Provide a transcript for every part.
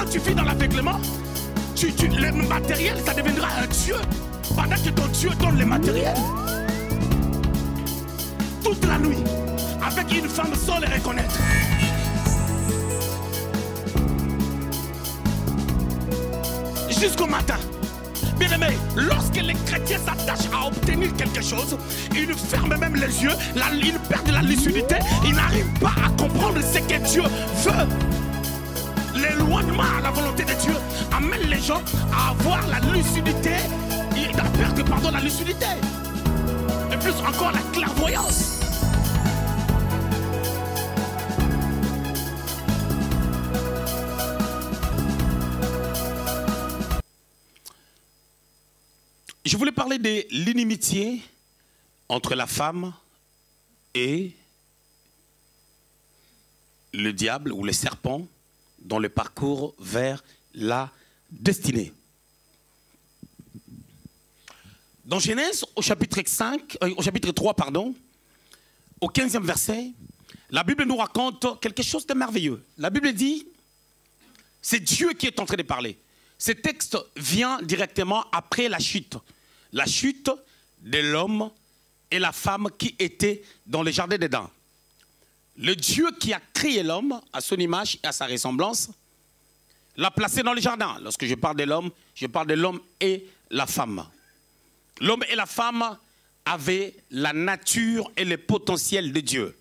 quand tu vis dans l'aveuglement, le matériel, ça deviendra un Dieu. Pendant que ton Dieu donne le matériel. Toute la nuit, avec une femme sans le reconnaître. Jusqu'au matin. Bien aimé, lorsque les chrétiens s'attachent à obtenir quelque chose, ils ferment même les yeux, ils perdent la lucidité, ils n'arrivent pas à comprendre ce que Dieu veut. L'éloignement à la volonté de Dieu amène les gens à avoir la lucidité, à perdre la lucidité. Et plus encore la clairvoyance. Je voulais parler de l'inimitié entre la femme et le diable ou le serpent dans le parcours vers la destinée. Dans Genèse, au chapitre 3, au 15e verset, la Bible nous raconte quelque chose de merveilleux. La Bible dit, c'est Dieu qui est en train de parler. Ce texte vient directement après la chute de l'homme et la femme qui étaient dans le jardin d'Éden. Le Dieu qui a créé l'homme à son image et à sa ressemblance l'a placé dans le jardin. Lorsque je parle de l'homme, je parle de l'homme et la femme. L'homme et la femme avaient la nature et le potentiel de Dieu.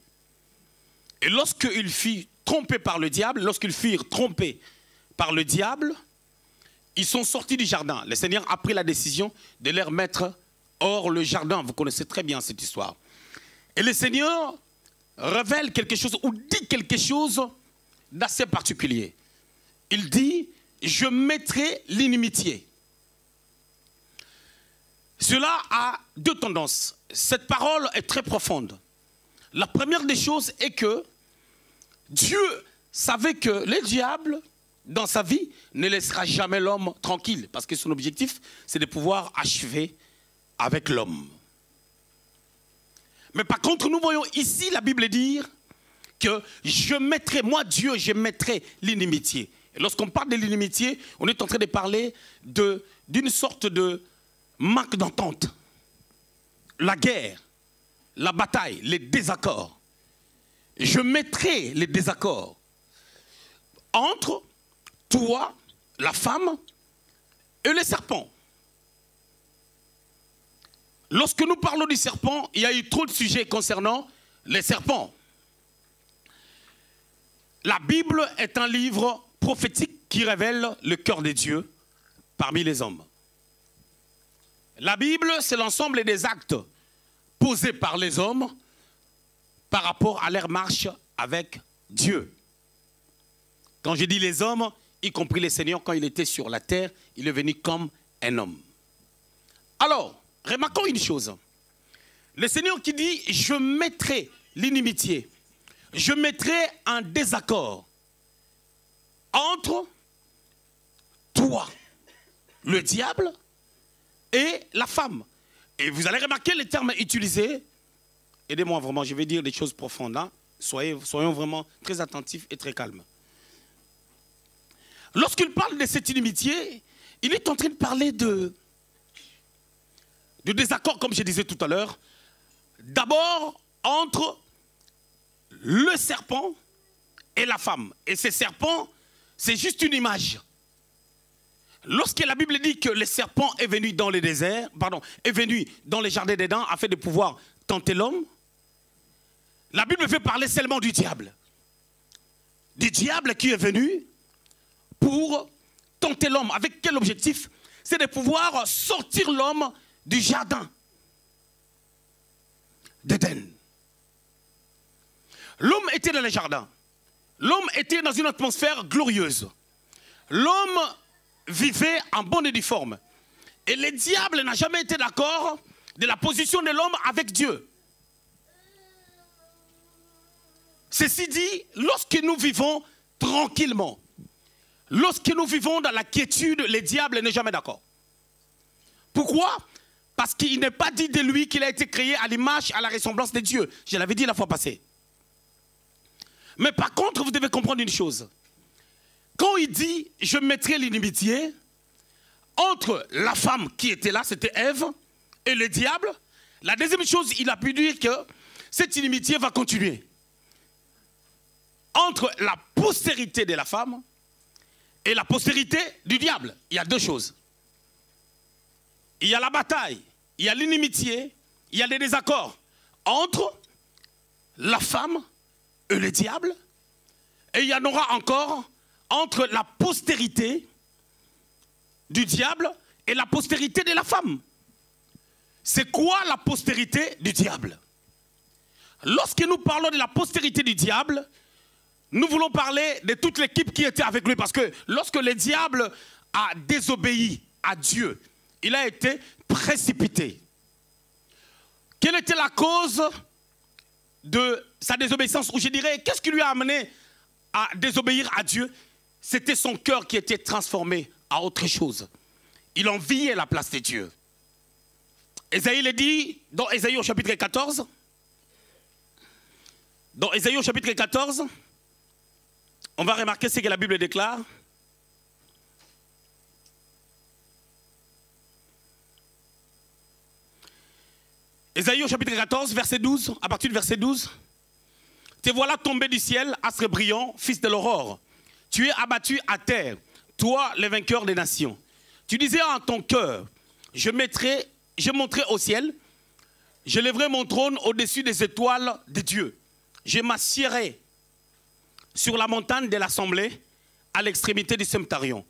Et lorsqu'ils furent trompés par le diable, ils sont sortis du jardin. Le Seigneur a pris la décision de les mettre hors le jardin. Vous connaissez très bien cette histoire. Et le Seigneur révèle quelque chose ou dit quelque chose d'assez particulier. Il dit, je mettrai l'inimitié. Cela a deux tendances. Cette parole est très profonde. La première des choses est que Dieu savait que le diable, dans sa vie, ne laissera jamais l'homme tranquille. Parce que son objectif, c'est de pouvoir achever avec l'homme. Mais par contre, nous voyons ici la Bible dire que je mettrai, moi Dieu, je mettrai l'inimitié. Et lorsqu'on parle de l'inimitié, on est en train de parler d'une sorte de manque d'entente. La guerre, la bataille, les désaccords. Je mettrai les désaccords entre toi, la femme et le serpent. Lorsque nous parlons du serpent, il y a eu trop de sujets concernant les serpents. La Bible est un livre prophétique qui révèle le cœur de Dieu parmi les hommes. La Bible, c'est l'ensemble des actes posés par les hommes par rapport à leur marche avec Dieu. Quand je dis les hommes, y compris le Seigneur, quand il était sur la terre, il est venu comme un homme. Alors, remarquons une chose. Le Seigneur qui dit, je mettrai l'inimitié, je mettrai un désaccord entre toi, le diable, et la femme. Et vous allez remarquer les termes utilisés. Aidez-moi vraiment, je vais dire des choses profondes. Hein. Soyons vraiment très attentifs et très calmes. Lorsqu'il parle de cette inimitié, il est en train de parler de désaccord, comme je disais tout à l'heure. D'abord, entre le serpent et la femme. Et ce serpent, c'est juste une image. Lorsque la Bible dit que le serpent est venu dans le désert, est venu dans les jardins d'Éden afin de pouvoir tenter l'homme, la Bible veut parler seulement du diable. Du diable qui est venu pour tenter l'homme. Avec quel objectif? C'est de pouvoir sortir l'homme du jardin d'Éden. L'homme était dans le jardin. L'homme était dans une atmosphère glorieuse. L'homme vivait en bonne et due forme. Et le diable n'a jamais été d'accord de la position de l'homme avec Dieu. Ceci dit, lorsque nous vivons tranquillement, lorsque nous vivons dans la quiétude, le diable n'est jamais d'accord. Pourquoi? Parce qu'il n'est pas dit de lui qu'il a été créé à l'image, à la ressemblance de Dieu. Je l'avais dit la fois passée. Mais par contre, vous devez comprendre une chose. quand il dit « je mettrai l'inimitié » entre la femme qui était là, c'était Ève, et le diable, la deuxième chose, il a pu dire que cette inimitié va continuer. Entre la postérité de la femme et la postérité du diable, il y a deux choses. Il y a la bataille, il y a l'inimitié, il y a des désaccords entre la femme et le diable. Et il y en aura encore entre la postérité du diable et la postérité de la femme. C'est quoi la postérité du diable? Lorsque nous parlons de la postérité du diable, nous voulons parler de toute l'équipe qui était avec lui. Parce que lorsque le diable a désobéi à Dieu, il a été précipité. Quelle était la cause de sa désobéissance? Ou je dirais, qu'est-ce qui lui a amené à désobéir à Dieu? C'était son cœur qui était transformé à autre chose. Il enviait la place de Dieu. Ésaïe le dit dans Ésaïe au chapitre 14. Dans Ésaïe au chapitre 14, on va remarquer ce que la Bible déclare. Ésaïe au chapitre 14, verset 12, à partir du verset 12. Te voilà tombé du ciel, astre brillant, fils de l'aurore. Tu es abattu à terre, toi le vainqueur des nations. Tu disais en ton cœur, je monterai au ciel, je lèverai mon trône au-dessus des étoiles de Dieu. Je m'assiérai sur la montagne de l'assemblée, à l'extrémité du septarion.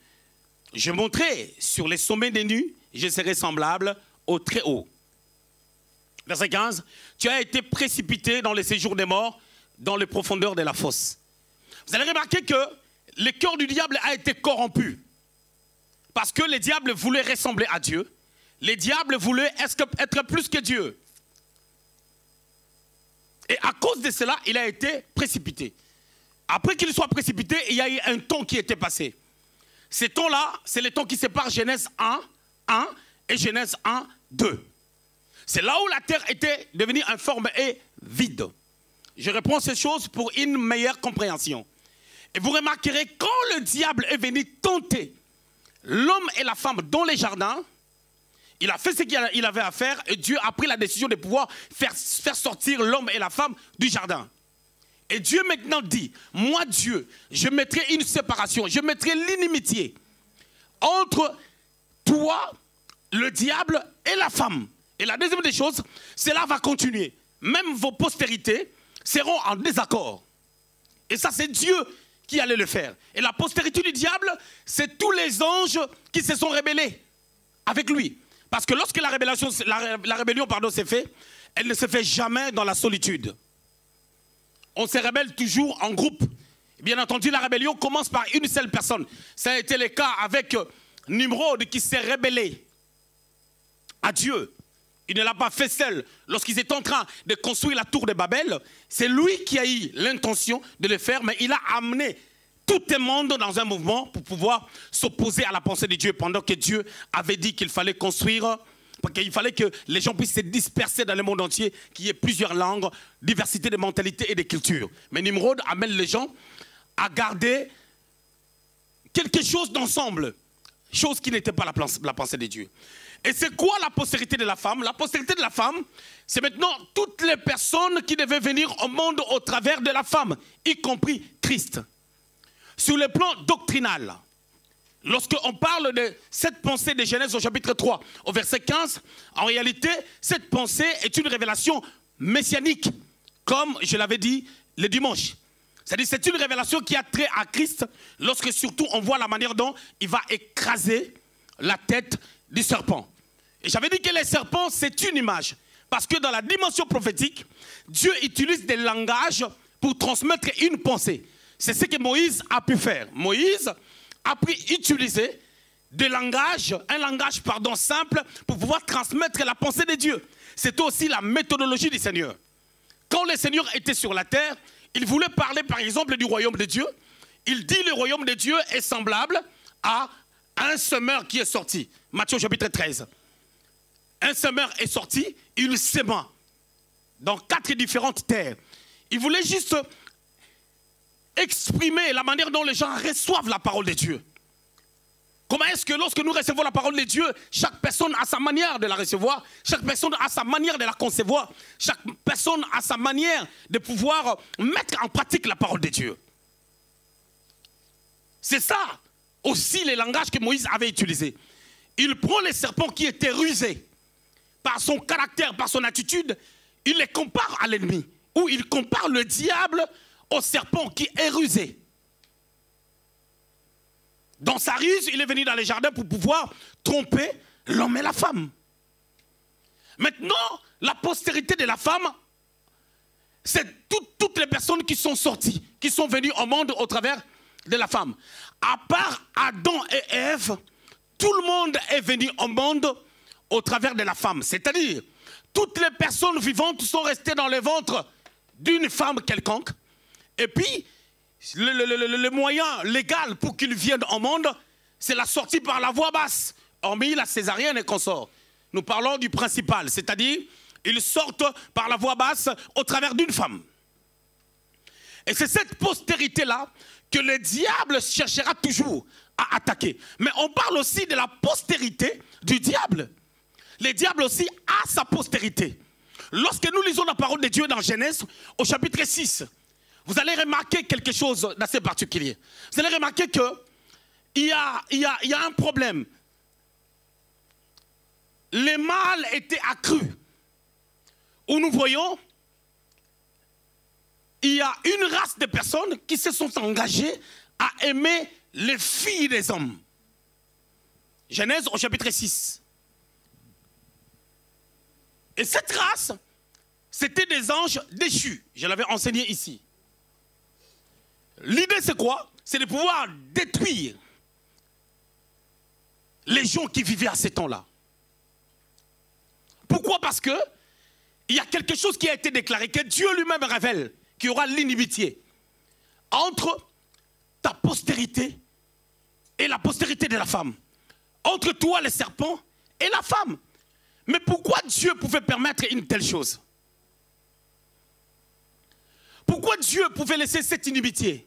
Je monterai sur les sommets des nues, je serai semblable au Très-Haut. Verset 15, tu as été précipité dans le séjour des morts, dans les profondeurs de la fosse. Vous allez remarquer que le cœur du diable a été corrompu. Parce que le diable voulait ressembler à Dieu. Le diable voulait être plus que Dieu. Et à cause de cela, il a été précipité. Après qu'il soit précipité, il y a eu un temps qui était passé. Ce temps-là, c'est le temps qui sépare Genèse 1 et Genèse 1, 2. C'est là où la terre était devenue informe et vide. Je reprends ces choses pour une meilleure compréhension. Et vous remarquerez, quand le diable est venu tenter l'homme et la femme dans les jardins, il a fait ce qu'il avait à faire et Dieu a pris la décision de pouvoir faire sortir l'homme et la femme du jardin. Et Dieu maintenant dit, moi Dieu, je mettrai une séparation, je mettrai l'inimitié entre toi, le diable et la femme. Et la deuxième des choses, cela va continuer. Même vos postérités seront en désaccord. Et ça, c'est Dieu qui allait le faire. Et la postérité du diable, c'est tous les anges qui se sont rebellés avec lui. Parce que lorsque la rébellion s'est faite, elle ne se fait jamais dans la solitude. On se rebelle toujours en groupe. Bien entendu, la rébellion commence par une seule personne. Ça a été le cas avec Nimrod qui s'est rebellé à Dieu. Il ne l'a pas fait seul. Lorsqu'ils étaient en train de construire la tour de Babel, c'est lui qui a eu l'intention de le faire, mais il a amené tout le monde dans un mouvement pour pouvoir s'opposer à la pensée de Dieu, pendant que Dieu avait dit qu'il fallait construire, qu'il fallait que les gens puissent se disperser dans le monde entier, qu'il y ait plusieurs langues, diversité de mentalités et de cultures. Mais Nimrod amène les gens à garder quelque chose d'ensemble, chose qui n'était pas la pensée de Dieu. Et c'est quoi la postérité de la femme? La postérité de la femme, c'est maintenant toutes les personnes qui devaient venir au monde au travers de la femme, y compris Christ. Sur le plan doctrinal, lorsqu'on parle de cette pensée de Genèse au chapitre 3, au verset 15, en réalité, cette pensée est une révélation messianique, comme je l'avais dit le dimanche. C'est-à-dire c'est une révélation qui a trait à Christ, lorsque surtout on voit la manière dont il va écraser la tête du serpent. Et j'avais dit que les serpents, c'est une image. Parce que dans la dimension prophétique, Dieu utilise des langages pour transmettre une pensée. C'est ce que Moïse a pu faire. Moïse a pu utiliser un langage simple pour pouvoir transmettre la pensée de Dieu. C'était aussi la méthodologie du Seigneur. Quand le Seigneur était sur la terre, il voulait parler par exemple du royaume de Dieu. Il dit le royaume de Dieu est semblable à un semeur qui est sorti. Matthieu chapitre 13. Un semeur est sorti, il sema dans 4 différentes terres. Il voulait juste exprimer la manière dont les gens reçoivent la parole de Dieu. Comment est-ce que lorsque nous recevons la parole de Dieu, chaque personne a sa manière de la recevoir, chaque personne a sa manière de la concevoir, chaque personne a sa manière de pouvoir mettre en pratique la parole de Dieu. C'est ça aussi le langage que Moïse avait utilisé. Il prend les serpents qui étaient rusés par son caractère, par son attitude, il les compare à l'ennemi, ou il compare le diable au serpent qui est rusé. Dans sa ruse, il est venu dans les jardins pour pouvoir tromper l'homme et la femme. Maintenant, la postérité de la femme, c'est toutes les personnes qui sont sorties, qui sont venues au monde au travers de la femme. À part Adam et Ève, tout le monde est venu au monde au travers de la femme. C'est-à-dire, toutes les personnes vivantes sont restées dans le ventre d'une femme quelconque. Et puis, le moyen légal pour qu'ils viennent au monde, c'est la sortie par la voie basse, hormis la césarienne et consort. Nous parlons du principal, c'est-à-dire, ils sortent par la voie basse au travers d'une femme. Et c'est cette postérité-là que le diable cherchera toujours à attaquer. Mais on parle aussi de la postérité du diable. Le diable aussi a sa postérité. Lorsque nous lisons la parole de Dieu dans Genèse, au chapitre 6, vous allez remarquer quelque chose d'assez particulier. Vous allez remarquer qu'il y a un problème. Les mâles étaient accrus. Où nous voyons, il y a une race de personnes qui se sont engagées à aimer les filles des hommes. Genèse au chapitre 6. Et cette race, c'était des anges déchus. Je l'avais enseigné ici. L'idée c'est quoi? C'est de pouvoir détruire les gens qui vivaient à ces temps-là. Pourquoi? Parce que il y a quelque chose qui a été déclaré, que Dieu lui-même révèle, qu'il y aura l'inimitié entre ta postérité et la postérité de la femme. Entre toi, les serpents, et la femme. Mais pourquoi Dieu pouvait permettre une telle chose? Pourquoi Dieu pouvait laisser cette inimitié?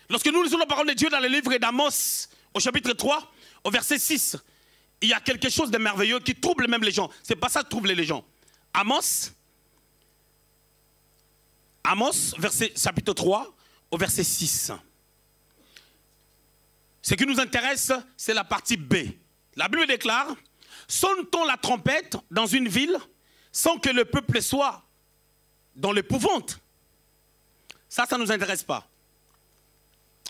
Lorsque nous lisons la parole de Dieu dans le livre d'Amos, au chapitre 3, au verset 6, il y a quelque chose de merveilleux qui trouble même les gens. C'est pas ça qui trouble les gens. Amos, chapitre 3, au verset 6. Ce qui nous intéresse, c'est la partie B. La Bible déclare: sonne-t-on la trompette dans une ville sans que le peuple soit dans l'épouvante? Ça ne nous intéresse pas.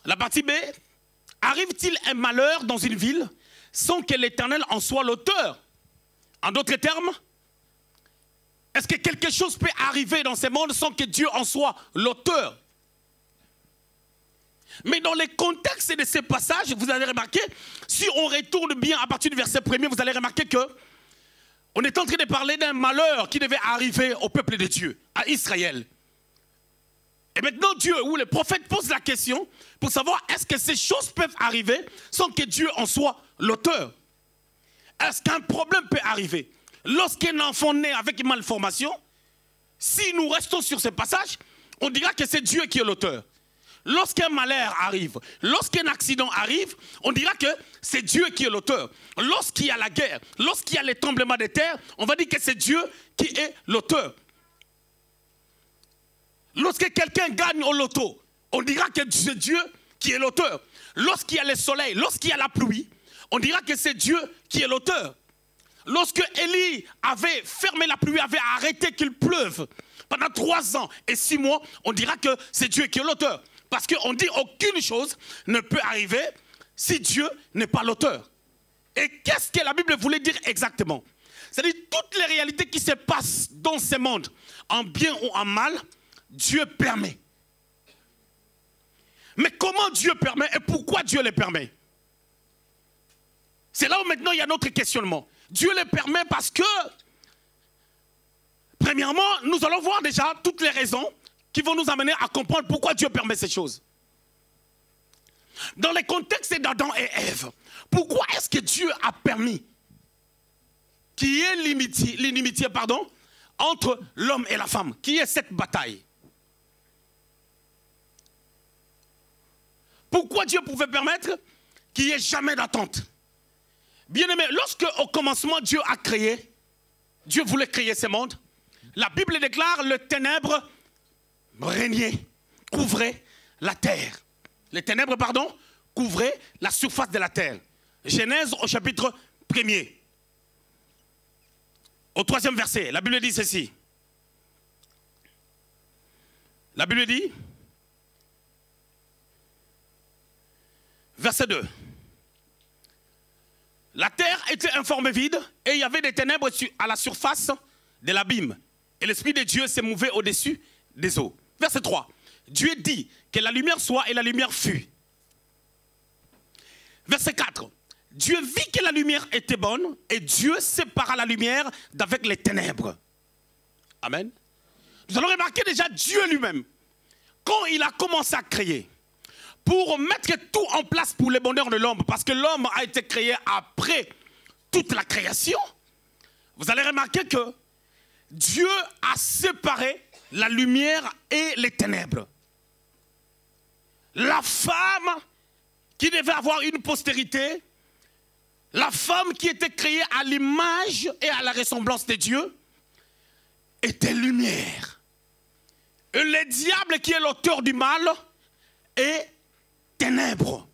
La partie B: arrive-t-il un malheur dans une ville sans que l'Éternel en soit l'auteur? En d'autres termes, est-ce que quelque chose peut arriver dans ce monde sans que Dieu en soit l'auteur? Mais dans les contextes de ces passages, vous allez remarquer, si on retourne bien à partir du verset 1er, vous allez remarquer que on est en train de parler d'un malheur qui devait arriver au peuple de Dieu, à Israël. Et maintenant Dieu, ou le prophète, pose la question pour savoir est-ce que ces choses peuvent arriver sans que Dieu en soit l'auteur? Est-ce qu'un problème peut arriver? Lorsqu'un enfant naît avec une malformation, si nous restons sur ce passage, on dira que c'est Dieu qui est l'auteur. Lorsqu'un malheur arrive, lorsqu'un accident arrive, on dira que c'est Dieu qui est l'auteur. Lorsqu'il y a la guerre, lorsqu'il y a les tremblements de terre, on va dire que c'est Dieu qui est l'auteur. Lorsque quelqu'un gagne au loto, on dira que c'est Dieu qui est l'auteur. Lorsqu'il y a le soleil, lorsqu'il y a la pluie, on dira que c'est Dieu qui est l'auteur. Lorsque Élie avait fermé la pluie, avait arrêté qu'il pleuve pendant 3 ans et 6 mois, on dira que c'est Dieu qui est l'auteur. Parce qu'on dit aucune chose ne peut arriver si Dieu n'est pas l'auteur. Et qu'est-ce que la Bible voulait dire exactement? C'est-à-dire toutes les réalités qui se passent dans ce monde, en bien ou en mal, Dieu permet. Mais comment Dieu permet et pourquoi Dieu les permet? C'est là où maintenant il y a notre questionnement. Dieu les permet parce que, premièrement, nous allons voir déjà toutes les raisons qui vont nous amener à comprendre pourquoi Dieu permet ces choses. Dans le contexte d'Adam et Ève, pourquoi est-ce que Dieu a permis qu'il y ait l'inimitié entre l'homme et la femme, qu'il y ait cette bataille? Pourquoi Dieu pouvait permettre qu'il n'y ait jamais d'attente? Bien aimé, lorsque au commencement Dieu a créé, Dieu voulait créer ce monde, la Bible déclare le ténèbre régnait, couvrait la terre. Les ténèbres, pardon, couvraient la surface de la terre. Genèse au chapitre 1er. Au 3e verset, la Bible dit ceci. La Bible dit, verset 2. La terre était informée vide et il y avait des ténèbres à la surface de l'abîme. Et l'Esprit de Dieu s'est mouvé au-dessus des eaux. Verset 3. Dieu dit que la lumière soit et la lumière fut. Verset 4. Dieu vit que la lumière était bonne et Dieu sépara la lumière d'avec les ténèbres. Amen. Nous allons remarquer déjà Dieu lui-même, quand il a commencé à créer, pour mettre tout en place pour le bonheur de l'homme, parce que l'homme a été créé après toute la création, vous allez remarquer que Dieu a séparé la lumière et les ténèbres. La femme qui devait avoir une postérité, la femme qui était créée à l'image et à la ressemblance de Dieu, était lumière. Et le diable qui est l'auteur du mal est ténèbres.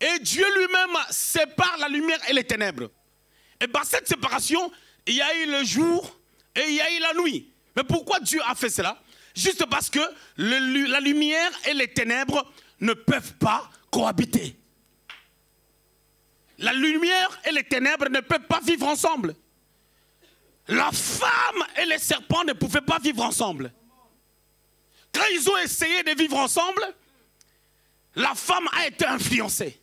Et Dieu lui-même sépare la lumière et les ténèbres. Et par cette séparation, il y a eu le jour et il y a eu la nuit. Mais pourquoi Dieu a fait cela? Juste parce que la lumière et les ténèbres ne peuvent pas cohabiter. La lumière et les ténèbres ne peuvent pas vivre ensemble. La femme et les serpents ne pouvaient pas vivre ensemble. Quand ils ont essayé de vivre ensemble, la femme a été influencée.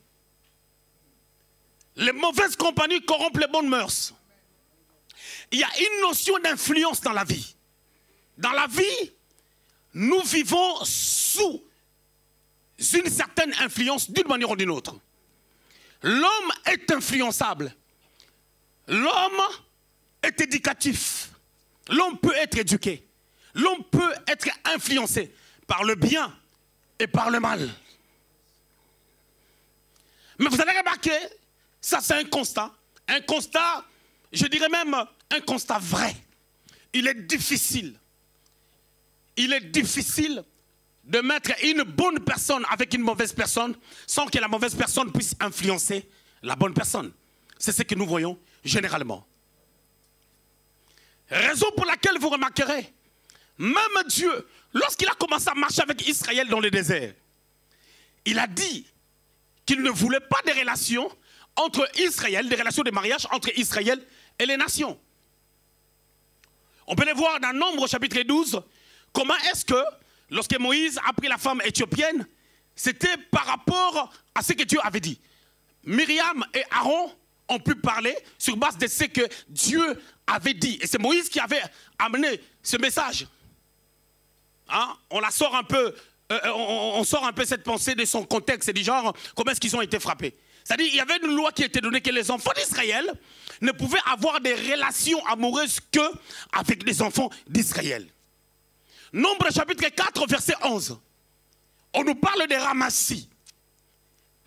Les mauvaises compagnies corrompent les bonnes mœurs. Il y a une notion d'influence dans la vie. Dans la vie, nous vivons sous une certaine influence d'une manière ou d'une autre. L'homme est influençable. L'homme est éducatif. L'homme peut être éduqué. L'homme peut être influencé par le bien et par le mal. Mais vous allez remarquer, ça c'est un constat, je dirais même un constat vrai. Il est difficile de mettre une bonne personne avec une mauvaise personne sans que la mauvaise personne puisse influencer la bonne personne. C'est ce que nous voyons généralement. Raison pour laquelle vous remarquerez, même Dieu, lorsqu'il a commencé à marcher avec Israël dans le désert, il a dit qu'il ne voulait pas de relations entre Israël, des relations de mariage entre Israël et les nations. On peut les voir dans Nombre chapitre 12, comment est-ce que, lorsque Moïse a pris la femme éthiopienne, c'était par rapport à ce que Dieu avait dit. Myriam et Aaron ont pu parler sur base de ce que Dieu avait dit. Et c'est Moïse qui avait amené ce message. Hein? On la sort un peu, on sort un peu cette pensée de son contexte, du genre, comment est-ce qu'ils ont été frappés. C'est-à-dire, il y avait une loi qui était donnée que les enfants d'Israël ne pouvaient avoir des relations amoureuses qu'avec les enfants d'Israël. Nombre chapitre 4, verset 11. On nous parle des ramassis.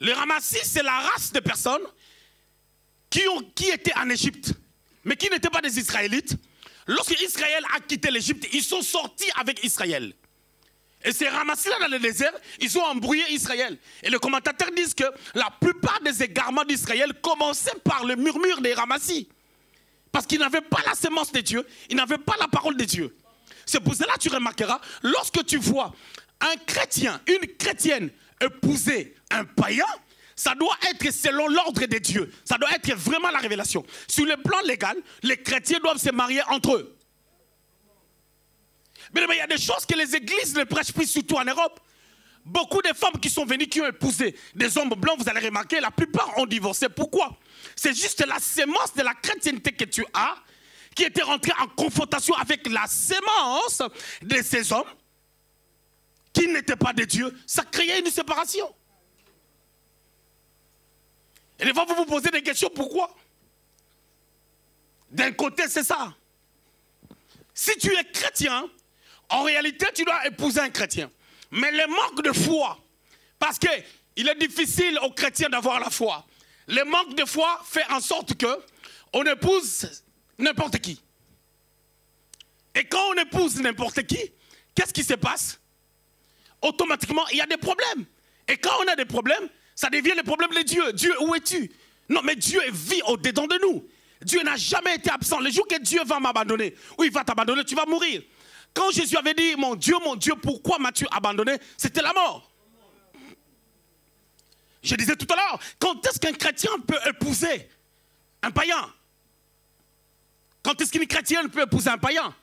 Les ramassis, c'est la race de personnes qui étaient en Égypte, mais qui n'étaient pas des Israélites. Lorsque Israël a quitté l'Égypte, ils sont sortis avec Israël. Et ces ramassis-là dans le désert, ils ont embrouillé Israël. Et les commentateurs disent que la plupart des égarements d'Israël commençaient par le murmure des ramassis. Parce qu'ils n'avaient pas la sémence de Dieu, ils n'avaient pas la parole de Dieu. C'est pour cela que tu remarqueras, lorsque tu vois un chrétien, une chrétienne épouser un païen, ça doit être selon l'ordre de Dieu. Ça doit être vraiment la révélation. Sur le plan légal, les chrétiens doivent se marier entre eux. Mais il y a des choses que les églises ne prêchent plus, surtout en Europe. Beaucoup de femmes qui sont venues, qui ont épousé des hommes blancs, vous allez remarquer, la plupart ont divorcé. Pourquoi? C'est juste la sémence de la chrétienté que tu as qui était rentrée en confrontation avec la sémence de ces hommes qui n'étaient pas de Dieu. Ça créait une séparation. Et des fois, vous vous posez des questions, pourquoi? D'un côté, c'est ça. Si tu es chrétien, en réalité, tu dois épouser un chrétien. Mais le manque de foi, parce qu'il il est difficile aux chrétiens d'avoir la foi. Le manque de foi fait en sorte qu'on épouse n'importe qui. Et quand on épouse n'importe qui, qu'est-ce qui se passe? Automatiquement, il y a des problèmes. Et quand on a des problèmes, ça devient le problème de Dieu. Dieu, où es-tu? Non, mais Dieu vit au-dedans de nous. Dieu n'a jamais été absent. Le jour que Dieu va m'abandonner, ou il va t'abandonner, tu vas mourir. Quand Jésus avait dit, mon Dieu, pourquoi m'as-tu abandonné? C'était la mort. Je disais tout à l'heure, quand est-ce qu'un chrétien peut épouser un païen? Quand est-ce qu'une chrétienne peut épouser un païen?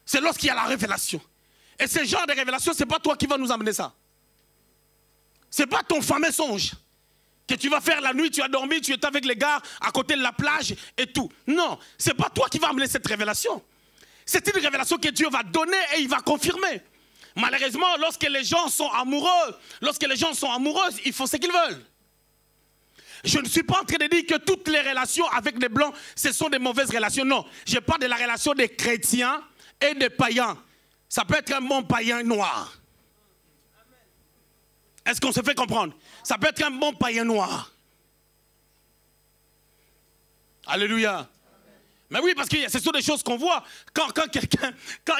C'est lorsqu'il y a la révélation. Et ce genre de révélation, ce n'est pas toi qui vas nous amener ça. Ce n'est pas ton fameux songe que tu vas faire la nuit, tu as dormi, tu es avec les gars à côté de la plage et tout. Non, ce n'est pas toi qui vas amener cette révélation. C'est une révélation que Dieu va donner et il va confirmer. Malheureusement, lorsque les gens sont amoureux, ils font ce qu'ils veulent. Je ne suis pas en train de dire que toutes les relations avec des blancs, ce sont des mauvaises relations. Non, je parle de la relation des chrétiens et des païens. Ça peut être un bon païen noir. Est-ce qu'on se fait comprendre? Ça peut être un bon païen noir. Alléluia. Mais oui, parce que ce sont des choses qu'on voit. Quand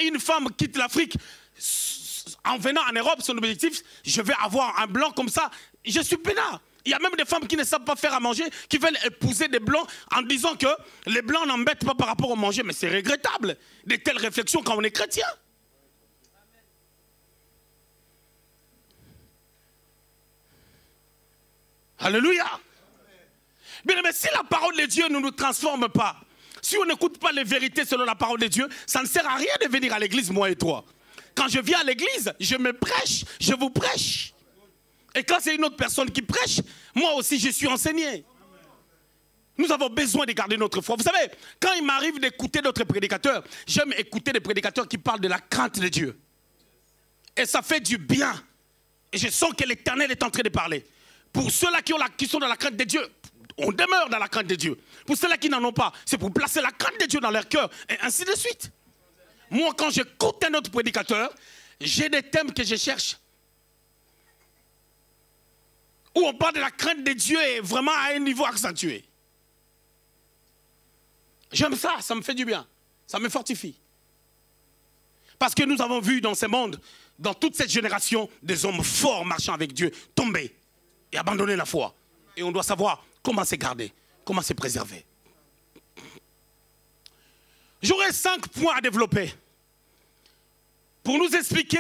une femme quitte l'Afrique, en venant en Europe, son objectif, je vais avoir un blanc comme ça, je suis peinard. Il y a même des femmes qui ne savent pas faire à manger, qui veulent épouser des blancs en disant que les blancs n'embêtent pas par rapport au manger. Mais c'est regrettable, de telles réflexions quand on est chrétien. Alléluia. Bien, mais si la parole de Dieu ne nous transforme pas, si on n'écoute pas les vérités selon la parole de Dieu, ça ne sert à rien de venir à l'église, moi et toi. Quand je viens à l'église, je me prêche, je vous prêche. Et quand c'est une autre personne qui prêche, moi aussi je suis enseigné. Nous avons besoin de garder notre foi. Vous savez, quand il m'arrive d'écouter d'autres prédicateurs, j'aime écouter des prédicateurs qui parlent de la crainte de Dieu. Et ça fait du bien. Et je sens que l'Éternel est en train de parler. Pour ceux-là qui sont dans la crainte de Dieu, on demeure dans la crainte de Dieu. Pour ceux-là qui n'en ont pas, c'est pour placer la crainte de Dieu dans leur cœur, et ainsi de suite. Moi, quand j'écoute un autre prédicateur, j'ai des thèmes que je cherche. Où on parle de la crainte de Dieu et vraiment à un niveau accentué. J'aime ça, ça me fait du bien. Ça me fortifie. Parce que nous avons vu dans ce monde, dans toute cette génération, des hommes forts marchant avec Dieu, tomber et abandonner la foi. Et on doit savoir comment se garder, comment se préserver. J'aurai 5 points à développer pour nous expliquer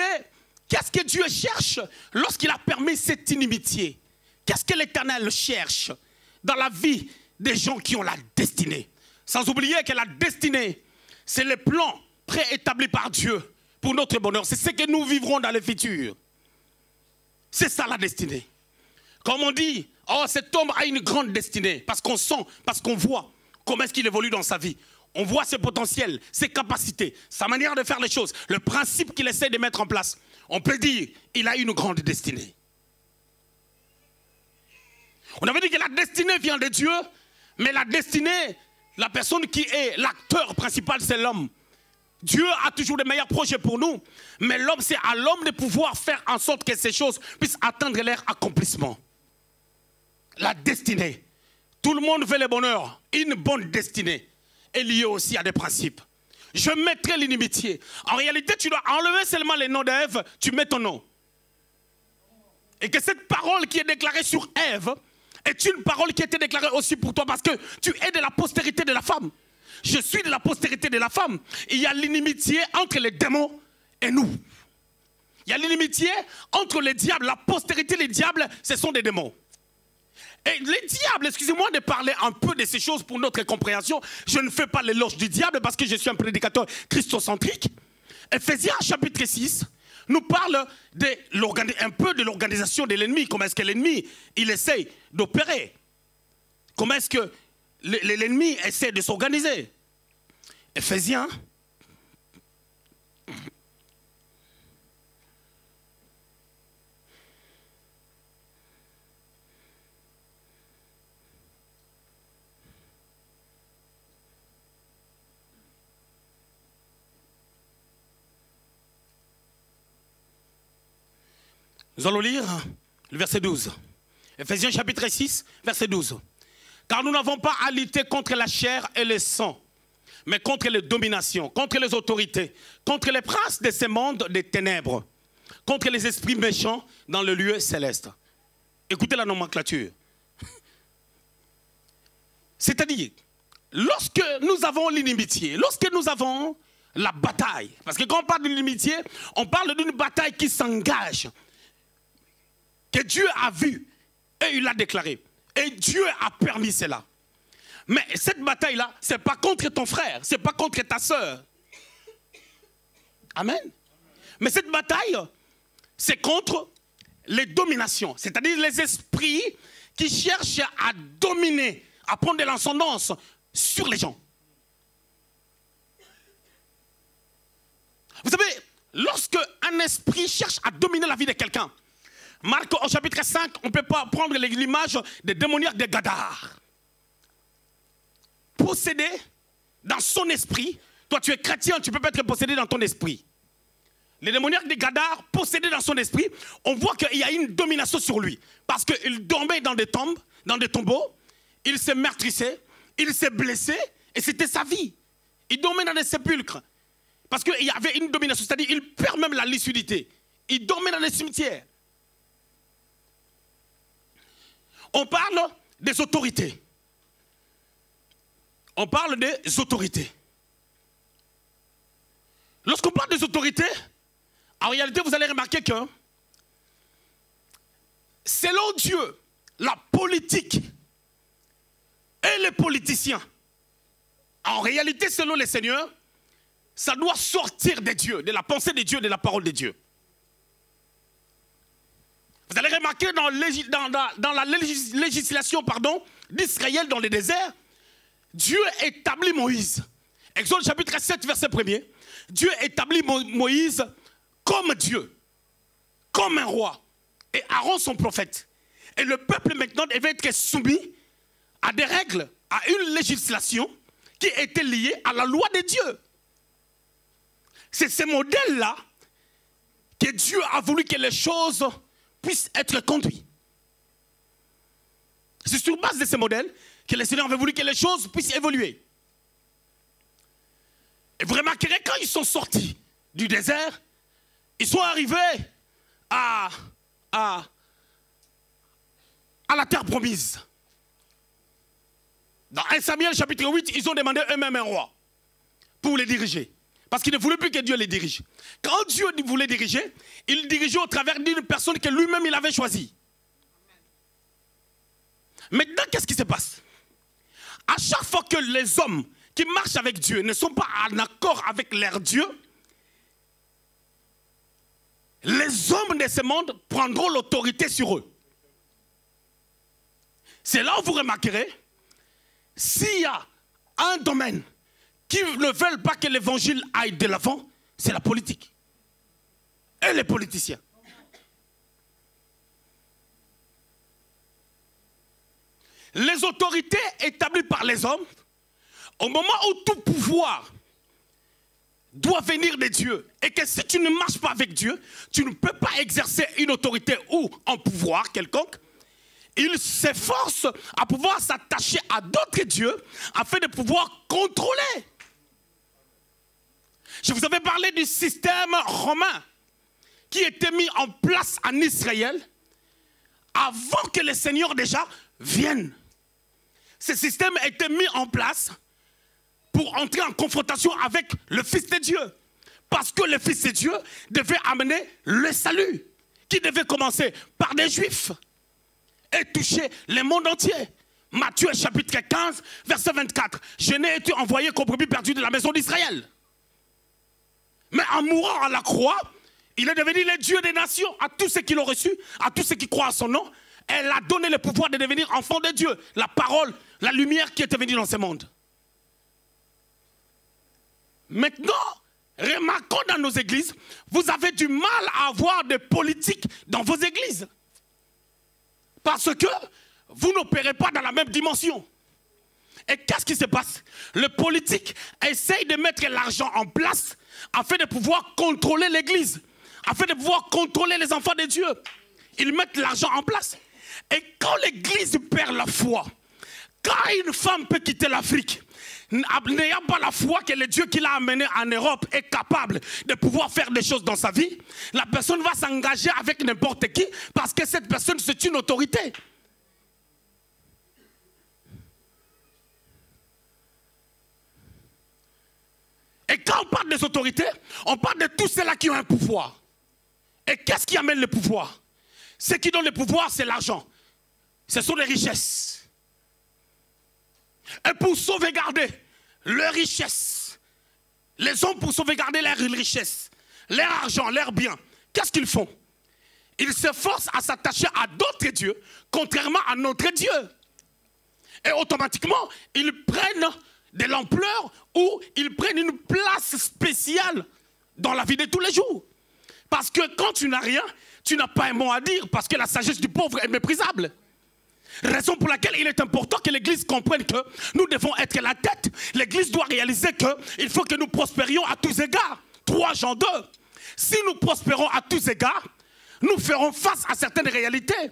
qu'est-ce que Dieu cherche lorsqu'il a permis cette inimitié. Qu'est-ce que l'Éternel cherche dans la vie des gens qui ont la destinée. Sans oublier que la destinée, c'est le plan préétabli par Dieu pour notre bonheur. C'est ce que nous vivrons dans le futur. C'est ça la destinée. Comme on dit, oh, cet homme a une grande destinée, parce qu'on sent, parce qu'on voit comment est-ce qu'il évolue dans sa vie. On voit ses potentiels, ses capacités, sa manière de faire les choses, le principe qu'il essaie de mettre en place. On peut dire, il a une grande destinée. On avait dit que la destinée vient de Dieu, mais la destinée, la personne qui est l'acteur principal, c'est l'homme. Dieu a toujours de meilleurs projets pour nous, mais l'homme, c'est à l'homme de pouvoir faire en sorte que ces choses puissent atteindre leur accomplissement. La destinée. Tout le monde veut le bonheur. Une bonne destinée est liée aussi à des principes. Je mettrai l'inimitié. En réalité, tu dois enlever seulement les noms d'Ève, tu mets ton nom. Et que cette parole qui est déclarée sur Ève est une parole qui a été déclarée aussi pour toi parce que tu es de la postérité de la femme. Je suis de la postérité de la femme. Il y a l'inimitié entre les démons et nous. Il y a l'inimitié entre les diables. La postérité des diables, ce sont des démons. Et les diables, excusez-moi de parler un peu de ces choses pour notre compréhension. Je ne fais pas l'éloge du diable parce que je suis un prédicateur christocentrique. Ephésiens chapitre 6 nous parle un peu de l'organisation de l'ennemi. Comment est-ce que l'ennemi, il essaie d'opérer? Comment est-ce que l'ennemi essaie de s'organiser? Ephésiens. Nous allons lire le verset 12. Ephésiens chapitre 6, verset 12. Car nous n'avons pas à lutter contre la chair et le sang, mais contre les dominations, contre les autorités, contre les princes de ce monde des ténèbres, contre les esprits méchants dans le lieu céleste. Écoutez la nomenclature. C'est-à-dire, lorsque nous avons l'inimitié, lorsque nous avons la bataille, parce que quand on parle de l'inimitié, on parle d'une bataille qui s'engage, que Dieu a vu et il l'a déclaré. Et Dieu a permis cela. Mais cette bataille-là, ce n'est pas contre ton frère, ce n'est pas contre ta soeur. Amen. Mais cette bataille, c'est contre les dominations, c'est-à-dire les esprits qui cherchent à dominer, à prendre de l'ascendance sur les gens. Vous savez, lorsque un esprit cherche à dominer la vie de quelqu'un, Marc au chapitre 5, on ne peut pas prendre l'image des démoniaques de Gadar. Possédé dans son esprit, toi tu es chrétien, tu ne peux pas être possédé dans ton esprit. Les démoniaques de Gadar, possédés dans son esprit, on voit qu'il y a une domination sur lui. Parce qu'il dormait dans des tombes, dans des tombeaux, il s'est meurtrissé, il s'est blessé, et c'était sa vie. Il dormait dans des sépulcres. Parce qu'il y avait une domination, c'est-à-dire qu'il perd même la lucidité. Il dormait dans des cimetières. On parle des autorités. On parle des autorités. Lorsqu'on parle des autorités, en réalité, vous allez remarquer que, selon Dieu, la politique et les politiciens, en réalité, selon les seigneurs, ça doit sortir de Dieu, de la pensée de Dieu, de la parole de Dieu. Vous allez remarquer dans la législation d'Israël dans le désert, Dieu établit Moïse. Exode chapitre 7, verset 1er. Dieu établit Moïse comme Dieu, comme un roi, et Aaron son prophète. Et le peuple maintenant devait être soumis à des règles, à une législation qui était liée à la loi de Dieu. C'est ce modèle-là que Dieu a voulu que les choses puissent être conduites. C'est sur base de ce modèle que le Seigneur avait voulu que les choses puissent évoluer. Et vous remarquerez, quand ils sont sortis du désert, ils sont arrivés à la terre promise. Dans 1 Samuel chapitre 8, ils ont demandé eux-mêmes un roi pour les diriger. Parce qu'ils ne voulaient plus que Dieu les dirige. Quand Dieu voulait diriger, il dirigeait au travers d'une personne que lui-même il avait choisie. Maintenant, qu'est-ce qui se passe? À chaque fois que les hommes qui marchent avec Dieu ne sont pas en accord avec leur Dieu, les hommes de ce monde prendront l'autorité sur eux. C'est là où vous remarquerez, s'il y a un domaine qui ne veulent pas que l'évangile aille de l'avant, c'est la politique. Et les politiciens. Les autorités établies par les hommes, au moment où tout pouvoir doit venir de Dieu, et que si tu ne marches pas avec Dieu, tu ne peux pas exercer une autorité ou un pouvoir quelconque, ils s'efforcent à pouvoir s'attacher à d'autres dieux afin de pouvoir contrôler. Je vous avais parlé du système romain qui était mis en place en Israël avant que les seigneurs déjà viennent. Ce système a été mis en place pour entrer en confrontation avec le Fils de Dieu. Parce que le Fils de Dieu devait amener le salut, qui devait commencer par des Juifs et toucher le monde entier. Matthieu chapitre 15, verset 24. Je n'ai été envoyé qu'aux brebis perdues de la maison d'Israël. Mais en mourant à la croix, il est devenu le Dieu des nations à tous ceux qui l'ont reçu, à tous ceux qui croient à son nom. Elle a donné le pouvoir de devenir enfant de Dieu. La parole, la lumière qui est venue dans ce monde. Maintenant, remarquons dans nos églises, vous avez du mal à avoir des politiques dans vos églises. Parce que vous n'opérez pas dans la même dimension. Et qu'est-ce qui se passe? Le politique essaye de mettre l'argent en place afin de pouvoir contrôler l'église, afin de pouvoir contrôler les enfants de Dieu. Ils mettent l'argent en place. Et quand l'église perd la foi, quand une femme peut quitter l'Afrique, n'ayant pas la foi que le Dieu qui l'a amené en Europe est capable de pouvoir faire des choses dans sa vie, la personne va s'engager avec n'importe qui parce que cette personne c'est une autorité. Et quand on parle des autorités, on parle de tous ceux-là qui ont un pouvoir. Et qu'est-ce qui amène le pouvoir? Ce qui donne le pouvoir, c'est l'argent. Ce sont les richesses. Et pour sauvegarder leur richesse, les hommes pour sauvegarder leur richesse, leur argent, leurs biens, qu'est-ce qu'ils font? Ils s'efforcent à s'attacher à d'autres dieux, contrairement à notre Dieu. Et automatiquement, ils prennent de l'ampleur ou ils prennent une place spéciale dans la vie de tous les jours. Parce que quand tu n'as rien, tu n'as pas un mot à dire parce que la sagesse du pauvre est méprisable. Raison pour laquelle il est important que l'Église comprenne que nous devons être la tête. L'Église doit réaliser qu'il faut que nous prospérions à tous égards. 3 Jean 2. Si nous prospérons à tous égards, nous ferons face à certaines réalités.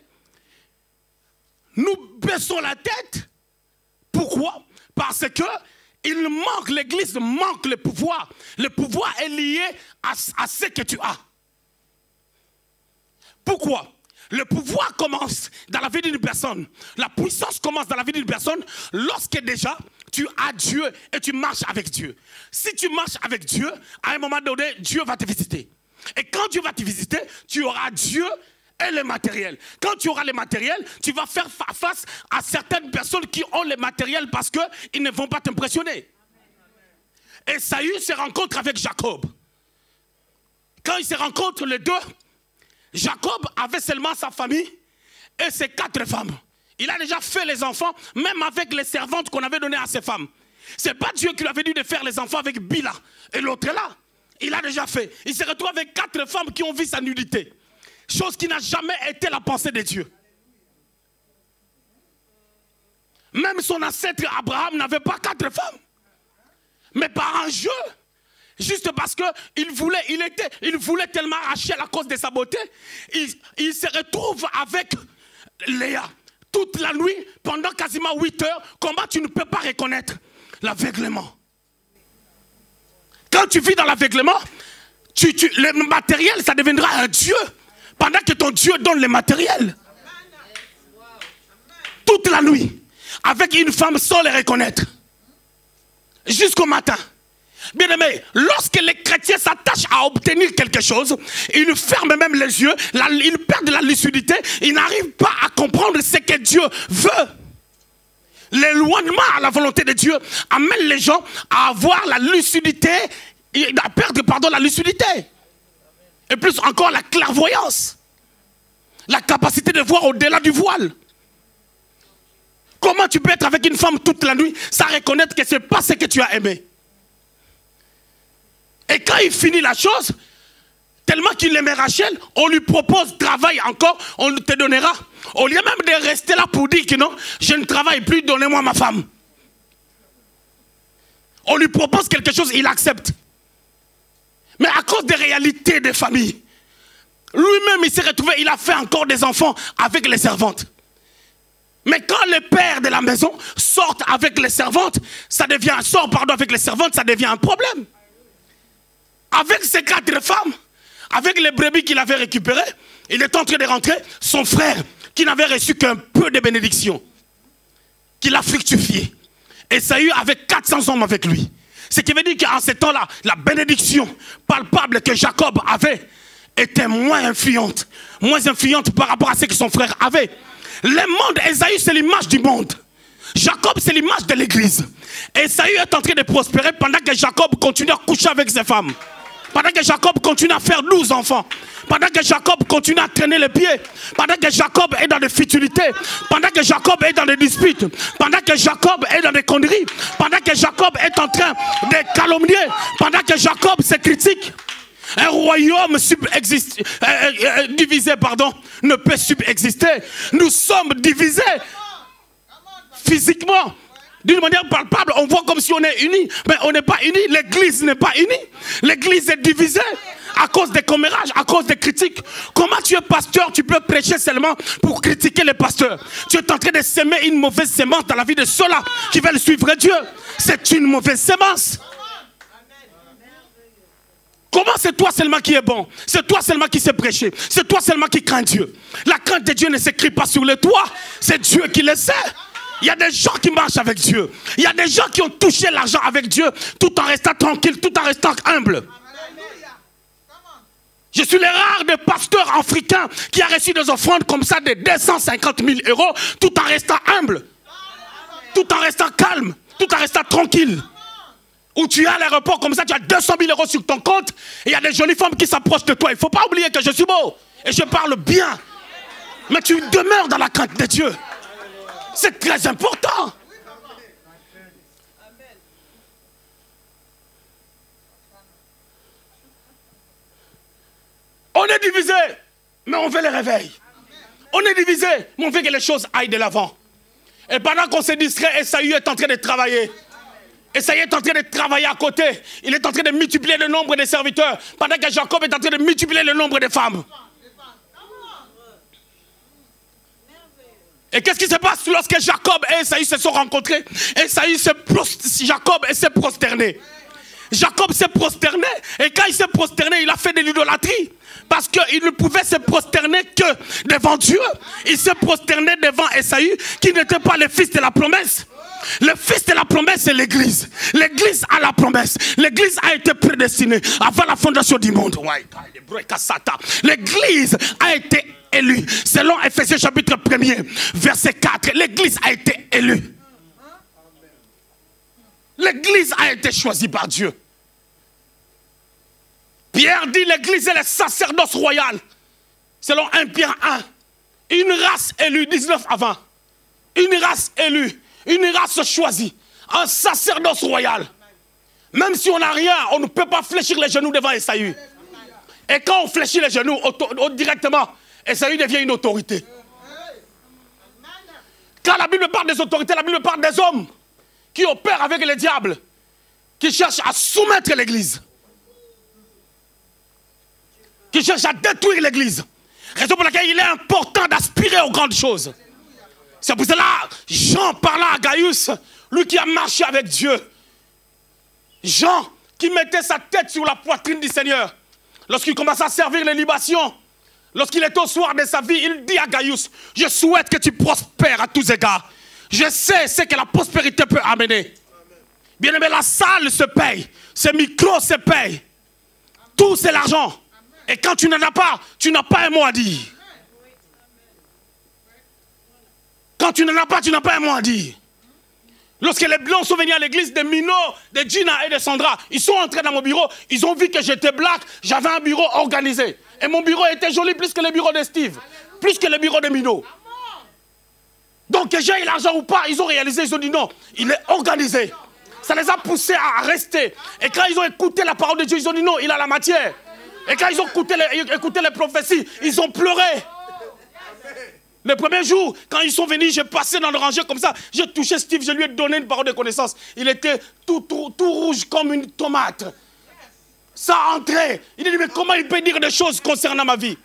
Nous baissons la tête. Pourquoi? Parce que l'Église manque le pouvoir. Le pouvoir est lié à ce que tu as. Pourquoi? Le pouvoir commence dans la vie d'une personne. La puissance commence dans la vie d'une personne lorsque déjà tu as Dieu et tu marches avec Dieu. Si tu marches avec Dieu, à un moment donné, Dieu va te visiter. Et quand Dieu va te visiter, tu auras Dieu et le matériel. Quand tu auras le matériel, tu vas faire face à certaines personnes qui ont le matériel parce qu'ils ne vont pas t'impressionner. Esaü se rencontre avec Jacob. Quand ils se rencontrent les deux, Jacob avait seulement sa famille et ses 4 femmes. Il a déjà fait les enfants, même avec les servantes qu'on avait données à ses femmes. Ce n'est pas Dieu qui lui avait dit de faire les enfants avec Bila. Et l'autre est là. Il a déjà fait. Il se retrouve avec 4 femmes qui ont vu sa nudité. Chose qui n'a jamais été la pensée de Dieu. Même son ancêtre Abraham n'avait pas 4 femmes. Mais par un jeu, juste parce qu'il voulait tellement arracher à la cause de sa beauté, il se retrouve avec Léa. Toute la nuit, pendant quasiment 8 heures, comment tu ne peux pas reconnaître l'aveuglement? Quand tu vis dans l'aveuglement, le matériel, ça deviendra un Dieu. Pendant que ton Dieu donne le matériel. Toute la nuit, avec une femme sans le reconnaître. Jusqu'au matin. Bien aimé, lorsque les chrétiens s'attachent à obtenir quelque chose, ils ferment même les yeux, ils perdent la lucidité, ils n'arrivent pas à comprendre ce que Dieu veut. L'éloignement à la volonté de Dieu amène les gens à avoir la lucidité, à perdre la lucidité. Et plus encore la clairvoyance. La capacité de voir au-delà du voile. Comment tu peux être avec une femme toute la nuit sans reconnaître que ce n'est pas ce que tu as aimé? Et quand il finit la chose, tellement qu'il aimait Rachel, on lui propose travail encore, on te donnera. Au lieu même de rester là pour dire que non, je ne travaille plus, donnez-moi ma femme. On lui propose quelque chose, il accepte. Mais à cause des réalités des familles, lui-même il s'est retrouvé, il a fait encore des enfants avec les servantes. Mais quand le père de la maison sort avec les servantes, avec les servantes, ça devient un problème. Avec ces 4 femmes, avec les brebis qu'il avait récupérées, il est en train de rentrer, son frère, qui n'avait reçu qu'un peu de bénédiction, qu'il a fructifié. Esaü avait 400 hommes avec lui. Ce qui veut dire qu'en ce temps-là, la bénédiction palpable que Jacob avait était moins influente par rapport à ce que son frère avait. Le monde, Esaü, c'est l'image du monde. Jacob, c'est l'image de l'église. Esaü est en train de prospérer pendant que Jacob continue à coucher avec ses femmes. Pendant que Jacob continue à faire 12 enfants. Pendant que Jacob continue à traîner les pieds. Pendant que Jacob est dans des futilités. Pendant que Jacob est dans des disputes. Pendant que Jacob est dans des conneries. Pendant que Jacob est en train de calomnier. Pendant que Jacob se critique. Un royaume divisé, ne peut subsister. Nous sommes divisés physiquement. D'une manière palpable, on voit comme si on est unis. Mais on n'est pas unis. L'église n'est pas unie. L'église est divisée à cause des commérages, à cause des critiques. Comment tu es pasteur, tu peux prêcher seulement pour critiquer les pasteurs? Tu es en train de s'aimer une mauvaise sémence dans la vie de ceux-là qui veulent suivre Dieu. C'est une mauvaise sémence. Comment c'est toi seulement qui est bon? C'est toi seulement qui sais prêcher. C'est toi seulement qui craint Dieu. La crainte de Dieu ne s'écrit pas sur les toits. C'est Dieu qui le sait. Il y a des gens qui marchent avec Dieu. Il y a des gens qui ont touché l'argent avec Dieu tout en restant tranquille, tout en restant humble. Je suis le rare des pasteurs africains qui a reçu des offrandes comme ça de 250 000 € tout en restant humble, tout en restant calme, tout en restant tranquille. Où tu es à l'aéroport comme ça, tu as 200 000 € sur ton compte et il y a des jolies femmes qui s'approchent de toi. Il ne faut pas oublier que je suis beau et je parle bien. Mais tu demeures dans la crainte de Dieu. C'est très important. On est divisé, mais on veut le réveil. On est divisé, mais on veut que les choses aillent de l'avant. Et pendant qu'on se distrait, Esaü est en train de travailler. Esaü est en train de travailler à côté. Il est en train de multiplier le nombre de serviteurs. Pendant que Jacob est en train de multiplier le nombre de femmes. Et qu'est-ce qui se passe lorsque Jacob et Esaü se sont rencontrés? Jacob s'est prosterné. Jacob s'est prosterné. Et quand il s'est prosterné, il a fait de l'idolâtrie. Parce qu'il ne pouvait se prosterner que devant Dieu. Il s'est prosterné devant Esaü, qui n'était pas le fils de la promesse. Le fils de la promesse, c'est l'église. L'église a la promesse. L'église a été prédestinée avant la fondation du monde. L'église a été élue. Selon Ephésiens chapitre 1er, verset 4, l'église a été élue. L'église a été choisie par Dieu. Pierre dit l'église est le sacerdoce royal. Selon 1 Pierre 1. Une race élue, 19 avant. Une race élue. Une race choisie. Un sacerdoce royal. Même si on n'a rien, on ne peut pas fléchir les genoux devant Esaü. Et quand on fléchit les genoux directement, Esaü devient une autorité. Quand la Bible parle des autorités, la Bible parle des hommes qui opèrent avec les diables, qui cherchent à soumettre l'église, qui cherchent à détruire l'église. Raison pour laquelle il est important d'aspirer aux grandes choses. C'est pour cela, Jean parla à Gaius, lui qui a marché avec Dieu. Jean qui mettait sa tête sur la poitrine du Seigneur. Lorsqu'il commença à servir les libations, lorsqu'il était au soir de sa vie, il dit à Gaius, je souhaite que tu prospères à tous égards. Je sais ce que la prospérité peut amener. Bien aimé, la salle se paye, ces micros se payent. Tout c'est l'argent. Et quand tu n'en as pas, tu n'as pas un mot à dire. Quand tu n'en as pas, tu n'as pas un mot à dire. Lorsque les blancs sont venus à l'église de Mino, de Gina et de Sandra, ils sont entrés dans mon bureau, ils ont vu que j'étais black, j'avais un bureau organisé. Et mon bureau était joli plus que le bureau de Steve, plus que le bureau de Mino. Donc que j'ai eu l'argent ou pas, ils ont réalisé, ils ont dit non, il est organisé. Ça les a poussés à rester. Et quand ils ont écouté la parole de Dieu, ils ont dit non, il a la matière. Et quand ils ont écouté les prophéties, ils ont pleuré. Le premier jour, quand ils sont venus, j'ai passé dans le rangée comme ça. J'ai touché Steve, je lui ai donné une parole de connaissance. Il était tout rouge comme une tomate. Ça a entré. Il a dit, mais comment il peut dire des choses concernant ma vie?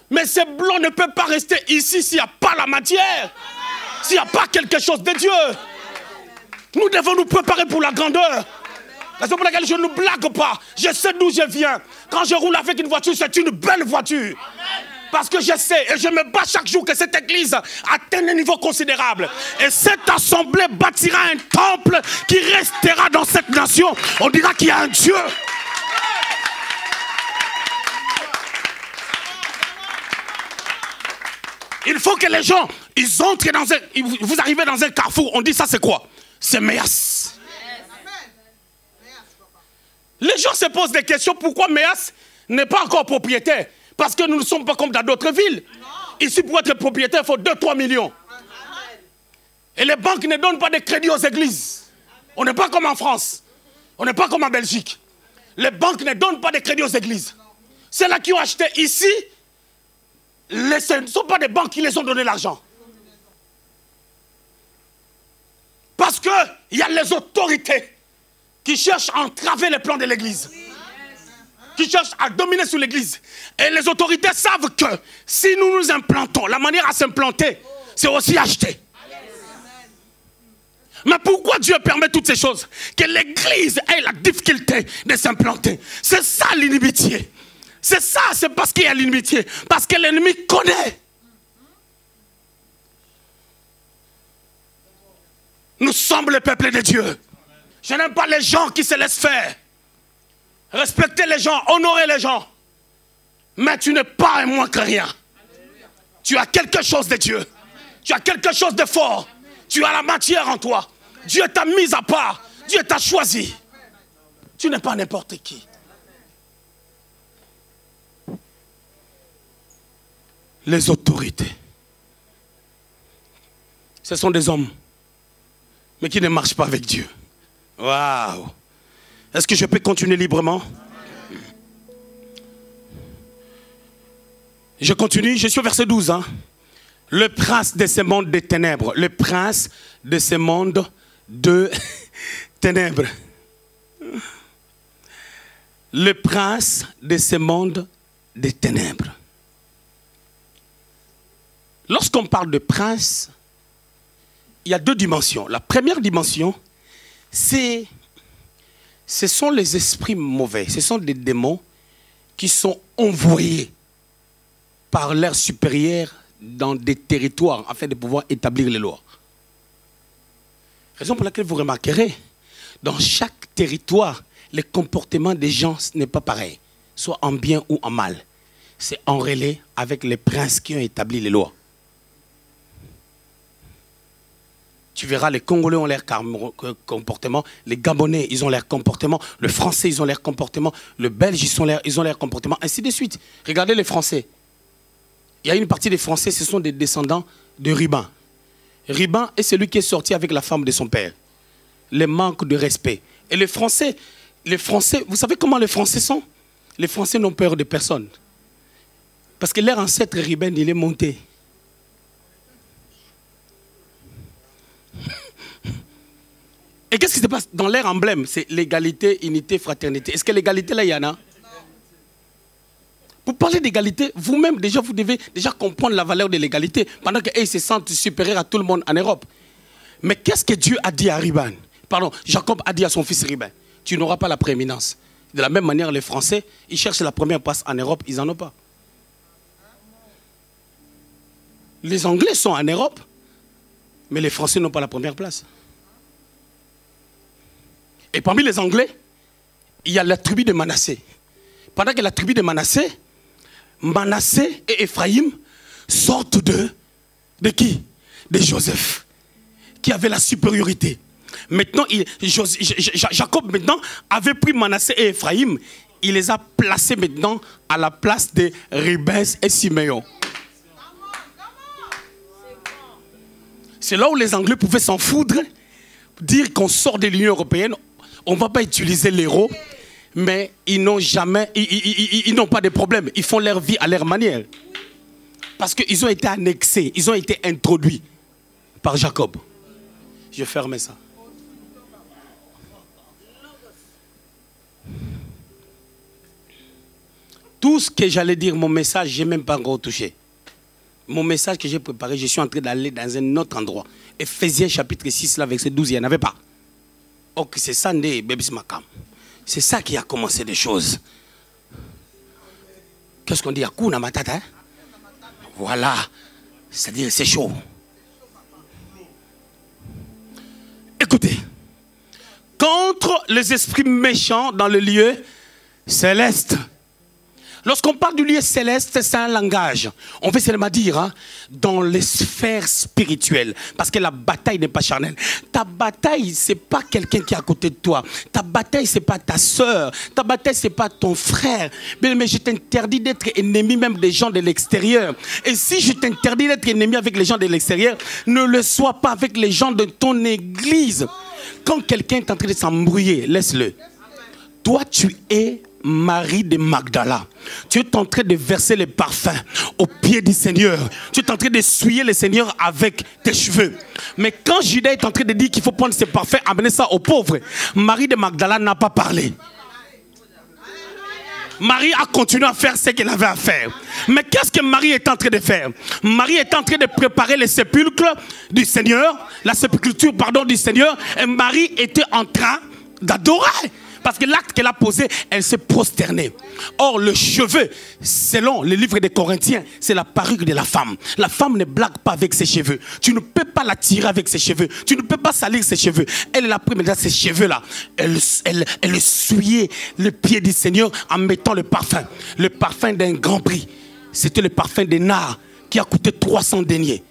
Mais ces blancs ne peuvent pas rester ici s'il n'y a pas la matière. S'il n'y a pas quelque chose de Dieu. Nous devons nous préparer pour la grandeur. La raison pour laquelle je ne blague pas. Je sais d'où je viens. Quand je roule avec une voiture, c'est une belle voiture. Parce que je sais et je me bats chaque jour que cette église atteint un niveau considérable. Et cette assemblée bâtira un temple qui restera dans cette nation. On dira qu'il y a un Dieu. Il faut que les gens, ils entrent dans un... Vous arrivez dans un carrefour, on dit ça c'est quoi? C'est Méas. Les gens se posent des questions, pourquoi Méas n'est pas encore propriétaire? Parce que nous ne sommes pas comme dans d'autres villes. Ici, pour être propriétaire, il faut 2-3 millions. Et les banques ne donnent pas de crédit aux églises. On n'est pas comme en France. On n'est pas comme en Belgique. Les banques ne donnent pas de crédit aux églises. Ceux-là qui ont acheté ici, ce ne sont pas des banques qui les ont donné l'argent. Parce qu'il y a les autorités qui cherchent à entraver les plans de l'église. qui cherchent à dominer sur l'église. Et les autorités savent que si nous nous implantons, la manière à s'implanter, c'est aussi acheter. Mais pourquoi Dieu permet toutes ces choses? Que l'église ait la difficulté de s'implanter. C'est ça l'inimitié. C'est ça, c'est parce qu'il y a l'inimitié. Parce que l'ennemi connaît. Nous sommes le peuple de Dieu. Je n'aime pas les gens qui se laissent faire. Respectez les gens, honorez les gens. Mais tu n'es pas moins que rien. Tu as quelque chose de Dieu. Tu as quelque chose de fort. Tu as la matière en toi. Dieu t'a mis à part. Dieu t'a choisi. Tu n'es pas n'importe qui. Les autorités. Ce sont des hommes, mais qui ne marchent pas avec Dieu. Waouh! Est-ce que je peux continuer librement? Je continue, je suis au verset 12. Hein? Le prince de ce monde des ténèbres. Le prince de ce monde de ténèbres. Le prince de ce monde des ténèbres. Lorsqu'on parle de prince, il y a deux dimensions. La première dimension, ce sont les esprits mauvais. Ce sont des démons qui sont envoyés par leurs supérieurs dans des territoires afin de pouvoir établir les lois. Raison pour laquelle vous remarquerez, dans chaque territoire, le comportement des gens n'est pas pareil, soit en bien ou en mal. C'est en relais avec les princes qui ont établi les lois. Tu verras, les Congolais ont leur comportement, les Gabonais, ils ont leur comportement, le Français, ils ont leur comportement, le Belge, ils ont leur comportement, ainsi de suite. Regardez les Français. Il y a une partie des Français, ce sont des descendants de Ribin. Ribin est celui qui est sorti avec la femme de son père. Le manque de respect. Et les Français, vous savez comment les Français sont? Les Français n'ont peur de personne. Parce que leur ancêtre Ribin, il est monté. Et qu'est-ce qui se passe dans leur emblème? C'est l'égalité, unité, fraternité. Est-ce que l'égalité là, il y en a? Pour parler d'égalité, vous-même, déjà, vous devez déjà comprendre la valeur de l'égalité, pendant qu'ils se sentent supérieurs à tout le monde en Europe. Mais qu'est-ce que Dieu a dit à Ribin? Pardon, Jacob a dit à son fils Ribin, tu n'auras pas la prééminence. De la même manière, les Français, ils cherchent la première place en Europe, ils n'en ont pas. Les Anglais sont en Europe, mais les Français n'ont pas la première place. Et parmi les Anglais, il y a la tribu de Manassé. Pendant que la tribu de Manassé et Ephraïm sortent de qui? De Joseph, qui avait la supériorité. Maintenant, Jacob maintenant avait pris Manassé et Ephraïm, il les a placés maintenant à la place de Rubens et Siméon. C'est là où les Anglais pouvaient s'en foudre, dire qu'on sort de l'Union européenne, on ne va pas utiliser l'euro, mais ils n'ont jamais, ils n'ont pas de problème. Ils font leur vie à leur manière. Parce qu'ils ont été annexés, ils ont été introduits par Jacob. Je ferme ça. Tout ce que j'allais dire, mon message, je n'ai même pas encore touché. Mon message que j'ai préparé, je suis en train d'aller dans un autre endroit. Ephésiens chapitre 6, là, verset 12, il n'y en avait pas. Oh, c'est ça, c'est ça qui a commencé des choses. Qu'est-ce qu'on dit? Hakuna Matata, hein? Voilà. C'est-à-dire, c'est chaud. Écoutez. Contre les esprits méchants dans le lieu céleste. Lorsqu'on parle du lieu céleste, c'est un langage. On veut seulement dire, hein, dans les sphères spirituelles. Parce que la bataille n'est pas charnelle. Ta bataille, ce n'est pas quelqu'un qui est à côté de toi. Ta bataille, ce n'est pas ta soeur. Ta bataille, ce n'est pas ton frère. Mais je t'interdis d'être ennemi même des gens de l'extérieur. Et si je t'interdis d'être ennemi avec les gens de l'extérieur, ne le sois pas avec les gens de ton église. Quand quelqu'un est en train de s'embrouiller, laisse-le. Toi, tu es Marie de Magdala. Tu es en train de verser les parfums aux pieds du Seigneur. Tu es en train d'essuyer le Seigneur avec tes cheveux. Mais quand Judas est en train de dire qu'il faut prendre ses parfums, amener ça aux pauvres, Marie de Magdala n'a pas parlé. Marie a continué à faire ce qu'elle avait à faire. Mais qu'est-ce que Marie est en train de faire? Marie est en train de préparer le sépulcre du Seigneur, la sépulture, pardon, du Seigneur. Et Marie était en train d'adorer. Parce que l'acte qu'elle a posé, elle s'est prosternée. Or, le cheveu, selon le livre des Corinthiens, c'est la parure de la femme. La femme ne blague pas avec ses cheveux. Tu ne peux pas la tirer avec ses cheveux. Tu ne peux pas salir ses cheveux. Elle a pris maintenant ses cheveux-là. Elle essuyait le pied du Seigneur en mettant le parfum. Le parfum d'un grand prix. C'était le parfum des nards qui a coûté 300 deniers.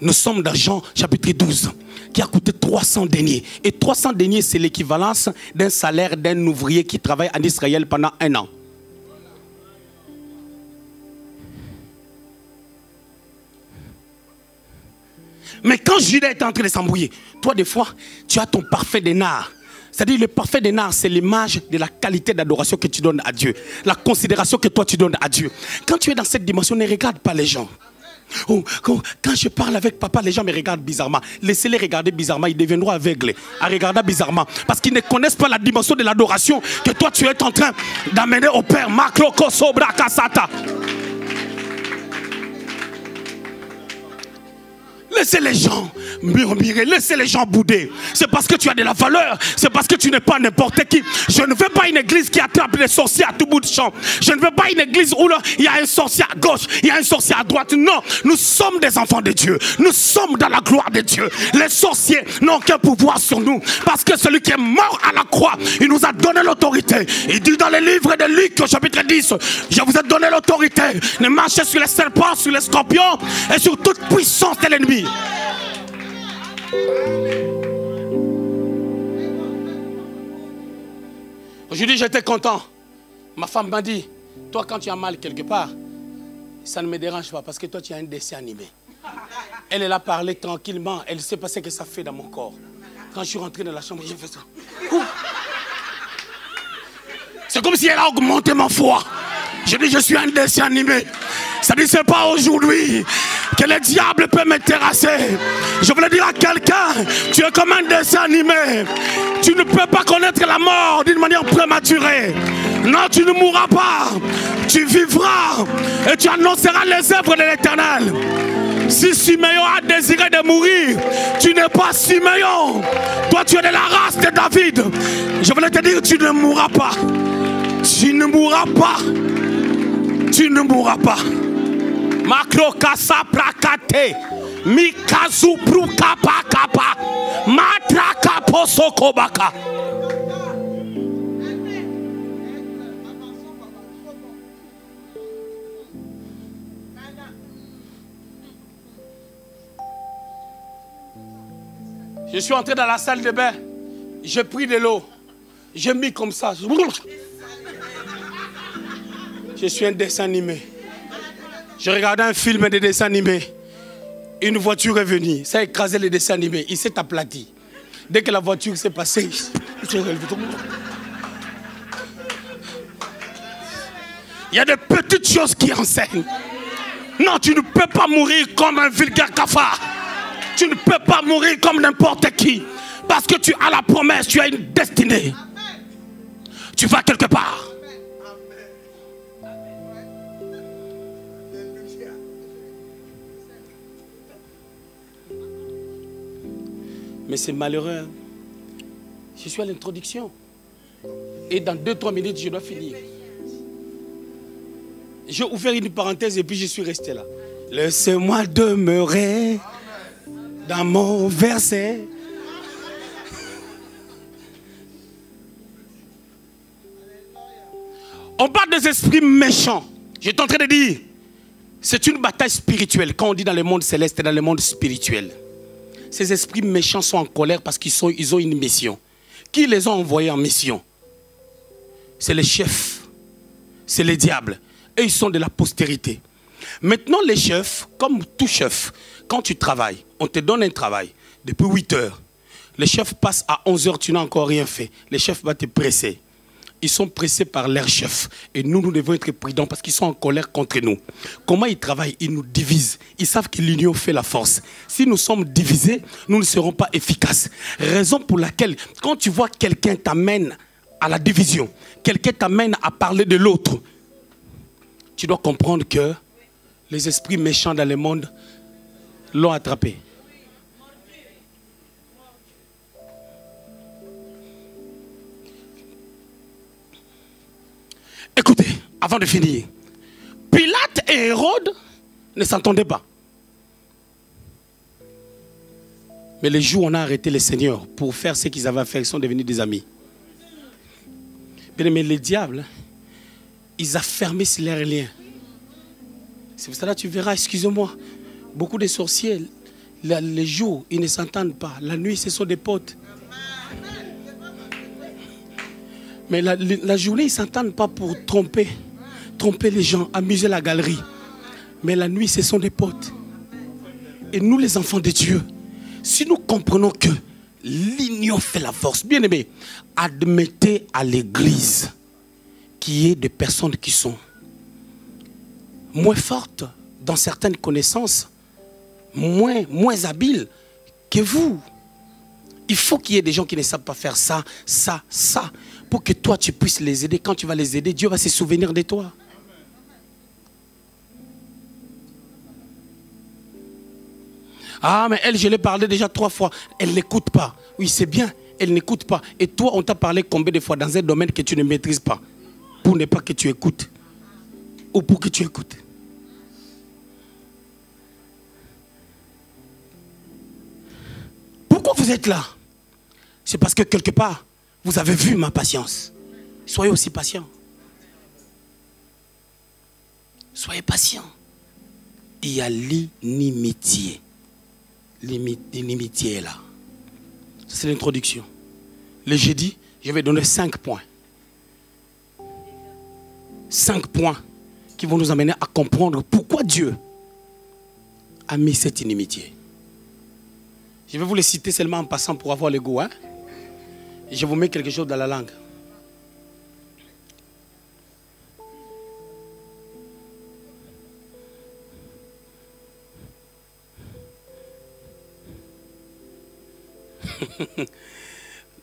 Nous sommes dans Jean chapitre 12, qui a coûté 300 deniers. Et 300 deniers, c'est l'équivalence d'un salaire d'un ouvrier qui travaille en Israël pendant 1 an. Mais quand Judas est en train de s'embrouiller, toi des fois, tu as ton parfum des nards. C'est-à-dire le parfum des nards, c'est l'image de la qualité d'adoration que tu donnes à Dieu. La considération que toi tu donnes à Dieu. Quand tu es dans cette dimension, ne regarde pas les gens. Oh, quand je parle avec papa, les gens me regardent bizarrement. Laissez-les regarder bizarrement, ils deviendront aveugles à regarder bizarrement. Parce qu'ils ne connaissent pas la dimension de l'adoration que toi tu es en train d'amener au Père. Makloko sobra kasata. Laissez les gens murmurer, laissez les gens bouder. C'est parce que tu as de la valeur, c'est parce que tu n'es pas n'importe qui. Je ne veux pas une église qui attrape les sorciers à tout bout de champ. Je ne veux pas une église où il y a un sorcier à gauche, il y a un sorcier à droite. Non, nous sommes des enfants de Dieu. Nous sommes dans la gloire de Dieu. Les sorciers n'ont aucun pouvoir sur nous. Parce que celui qui est mort à la croix, il nous a donné l'autorité. Il dit dans le livre de Luc, chapitre 10, je vous ai donné l'autorité. Ne marchez sur les serpents, sur les scorpions et sur toute puissance de l'ennemi. Aujourd'hui, j'étais content. Ma femme m'a dit, toi quand tu as mal quelque part, ça ne me dérange pas parce que toi tu as un dessin animé. Elle a parlé tranquillement, elle ne sait pas ce que ça fait dans mon corps. Quand je suis rentré dans la chambre, j'ai fait ça. C'est comme si elle a augmenté ma foi. Je dis, je suis un dessin animé. Ça dit, c'est pas aujourd'hui que le diable peut me terrasser. Je voulais dire à quelqu'un, tu es comme un dessin animé. Tu ne peux pas connaître la mort d'une manière prématurée. Non, tu ne mourras pas. Tu vivras et tu annonceras les œuvres de l'Éternel. Si Siméon a désiré de mourir, tu n'es pas Siméon. Toi, tu es de la race de David. Je voulais te dire, tu ne mourras pas. Tu ne mourras pas. Tu ne mourras pas. Makro kasa prakate. Mikazu prukapa kapa. Matraka posokobaka. Je suis entré dans la salle de bain. J'ai pris de l'eau. J'ai mis comme ça. Je suis un dessin animé. Je regardais un film de dessin animé. Une voiture est venue. Ça a écrasé le dessin animé. Il s'est aplati. Dès que la voiture s'est passée, il y a des petites choses qui enseignent. Non, tu ne peux pas mourir comme un vulgaire cafard. Tu ne peux pas mourir comme n'importe qui. Parce que tu as la promesse, tu as une destinée. Tu vas quelque part. Mais c'est malheureux. Je suis à l'introduction. Et dans 2-3 minutes, je dois finir. J'ai ouvert une parenthèse et puis je suis resté là. Laissez-moi demeurer dans mon verset. On parle des esprits méchants. J'étais en train de dire, c'est une bataille spirituelle. Quand on dit dans le monde céleste et dans le monde spirituel. Ces esprits méchants sont en colère parce qu'ils ont une mission. Qui les a envoyés en mission? C'est les chefs. C'est les diables. Et ils sont de la postérité. Maintenant, les chefs, comme tout chef, quand tu travailles, on te donne un travail depuis 8 heures. Les chefs passent à 11 heures, tu n'as encore rien fait. Les chefs vont te presser. Ils sont pressés par leur chef. Et nous devons être prudents parce qu'ils sont en colère contre nous. Comment ils travaillent? Ils nous divisent. Ils savent que l'union fait la force. Si nous sommes divisés, nous ne serons pas efficaces. Raison pour laquelle, quand tu vois quelqu'un t'amène à la division, quelqu'un t'amène à parler de l'autre, tu dois comprendre que les esprits méchants dans le monde l'ont attrapé. Écoutez, avant de finir, Pilate et Hérode ne s'entendaient pas. Mais les jours où on a arrêté les seigneurs pour faire ce qu'ils avaient à faire, ils sont devenus des amis. Mais les diables, ils affermissent leurs liens. C'est pour cela que tu verras, excusez-moi, beaucoup de sorciers, les jours, ils ne s'entendent pas. La nuit, ce sont des potes. Mais la journée, ils ne s'entendent pas pour tromper les gens, amuser la galerie. Mais la nuit, ce sont des potes. Et nous, les enfants de Dieu, si nous comprenons que l'union fait la force, bien aimé, admettez à l'église qu'il y ait des personnes qui sont moins fortes dans certaines connaissances, moins habiles que vous. Il faut qu'il y ait des gens qui ne savent pas faire ça, pour que toi tu puisses les aider. Quand tu vas les aider, Dieu va se souvenir de toi. Ah, mais elle, je l'ai parlé déjà 3 fois. Elle n'écoute pas. Oui, c'est bien, elle n'écoute pas. Et toi, on t'a parlé combien de fois dans un domaine que tu ne maîtrises pas, pour ne pas que tu écoutes. Ou pour que tu écoutes. Pourquoi vous êtes là? C'est parce que quelque part, vous avez vu ma patience. Soyez aussi patient. Soyez patient. Il y a l'inimitié. L'inimitié est là. C'est l'introduction. Le jeudi, je vais donner 5 points. 5 points qui vont nous amener à comprendre pourquoi Dieu a mis cette inimitié. Je vais vous les citer seulement en passant pour avoir le goût. Hein? Je vous mets quelque chose dans la langue.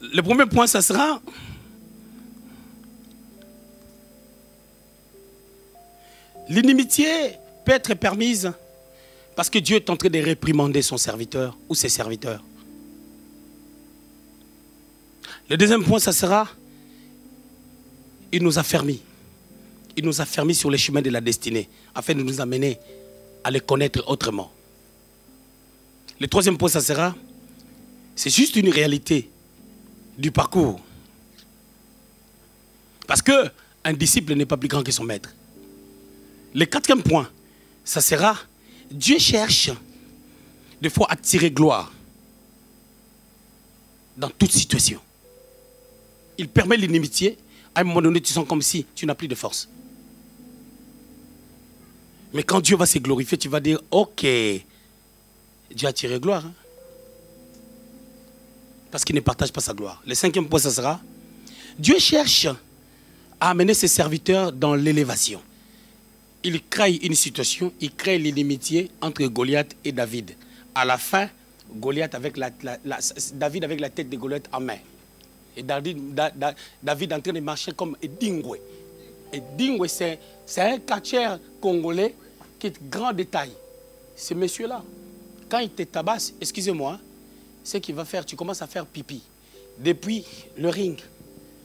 Le premier point, ça sera l'inimitié peut être permise parce que Dieu est en train de réprimander son serviteur ou ses serviteurs. Le deuxième point, ça sera il nous a fermis. Il nous a fermis sur les chemins de la destinée afin de nous amener à les connaître autrement. Le troisième point, ça sera c'est juste une réalité du parcours. Parce qu'un disciple n'est pas plus grand que son maître. Le quatrième point, ça sera Dieu cherche des fois à tirer gloire dans toute situation. Il permet l'inimitié. À un moment donné, tu sens comme si tu n'as plus de force. Mais quand Dieu va se glorifier, tu vas dire, ok, Dieu a tiré gloire. Hein? Parce qu'il ne partage pas sa gloire. Le cinquième point, ça sera, Dieu cherche à amener ses serviteurs dans l'élévation. Il crée une situation, il crée l'inimitié entre Goliath et David. À la fin, David avec la tête de Goliath en main. Et David en train de marcher comme Edingwe. Edingwe, c'est un catcheur congolais qui est grand détail. Ce monsieur-là, quand il te tabasse, excusez-moi, ce qu'il va faire, tu commences à faire pipi. Depuis le ring,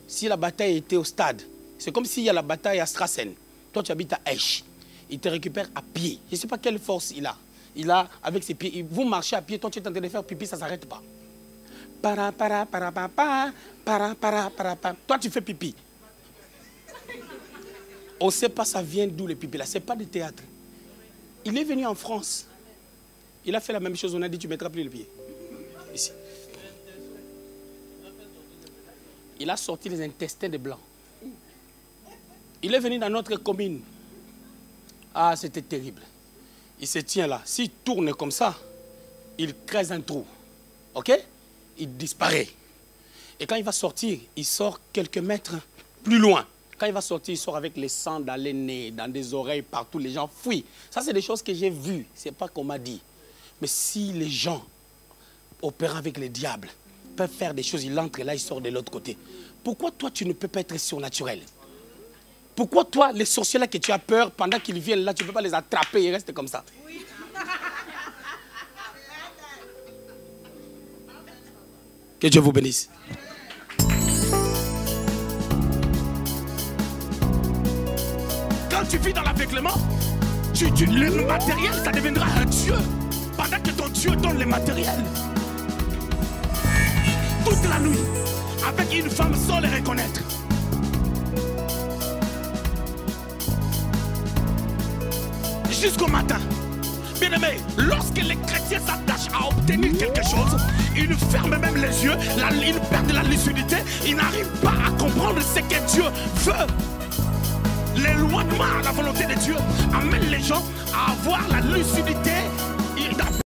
si la bataille était au stade, c'est comme s'il y a la bataille à Strassen. Toi, tu habites à Esch. Il te récupère à pied. Je ne sais pas quelle force il a. Il a, avec ses pieds, vous marchez à pied, toi, tu es en train de faire pipi, ça ne s'arrête pas. Toi, tu fais pipi. On ne sait pas ça vient d'où le pipi là. Ce n'est pas de théâtre. Il est venu en France. Il a fait la même chose. On a dit tu ne mettras plus le pied. Ici. Il a sorti les intestins de blanc. Il est venu dans notre commune. Ah, c'était terrible. Il se tient là. S'il tourne comme ça, il creuse un trou. OK? Il disparaît. Et quand il va sortir, il sort quelques mètres plus loin. Quand il va sortir, il sort avec les sangs dans les nez, dans des oreilles, partout. Les gens fuient. Ça, c'est des choses que j'ai vues. Ce n'est pas qu'on m'a dit. Mais si les gens opèrent avec les diables, peut faire des choses, il entre là, il sort de l'autre côté. Pourquoi toi, tu ne peux pas être surnaturel? Pourquoi toi, les sorciers là que tu as peur, pendant qu'ils viennent là, tu ne peux pas les attraper, ils restent comme ça? Oui. Que Dieu vous bénisse. Quand tu vis dans l'aveuglement, le matériel, ça deviendra un Dieu. Pendant que ton Dieu donne le matériel. Toute la nuit, avec une femme sans les reconnaître. Jusqu'au matin. Bien aimé, lorsque les chrétiens s'attachent à obtenir quelque chose, ils ferment même les yeux, ils perdent la lucidité, ils n'arrivent pas à comprendre ce que Dieu veut. L'éloignement à la volonté de Dieu amène les gens à avoir la lucidité